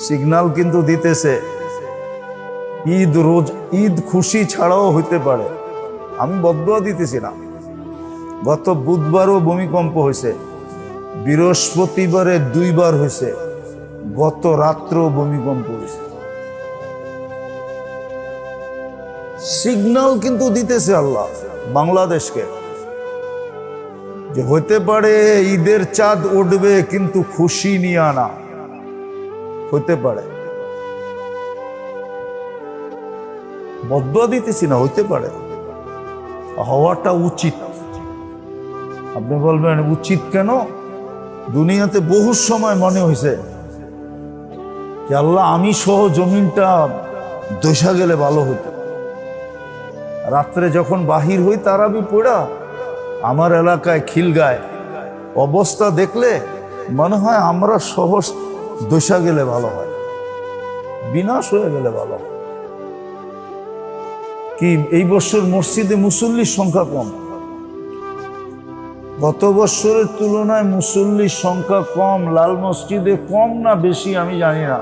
Signal কিন্তু দিতেছে ঈদ খুশি ছাড়াও হইতে পারে। আমি বদদুয়া দিতেছি না। গত বুধবারও ভূমিকম্প হয়েছে, বৃহস্পতিবারে 2 বার হয়েছে, গত রাত্রেও ভূমিকম্প হয়েছে। সিগন্যাল কিন্তু দিতেছে আল্লাহ বাংলাদেশকে যে হইতে পারে ঈদের চাঁদ উঠবে, কিন্তু খুশি নিয়ে আনা হইতে পারে। বদদুয়া দিতেছি না, হইতে পারে, হওয়াটা উচিত। আপনি বলবেন উচিত কেন? দুনিয়াতে বহু সময় মনে হয়েছে যে আল্লাহ আমি সহ জমিনটা দশা গেলে ভালো হতো। রাত্রে যখন বাহির হই তারাবি পড়া, আমার এলাকায় খিলগায় অবস্থা দেখলে মনে হয় আমরা সহ দশা গেলে ভালো হয়, বিনাশ হয়ে গেলে ভালো হয়। কি এই বছর মসজিদে মুসল্লির সংখ্যা কম? গত বছরের তুলনায় মুসল্লির সংখ্যা কম। লাল মসজিদে কম না বেশি আমি জানি না।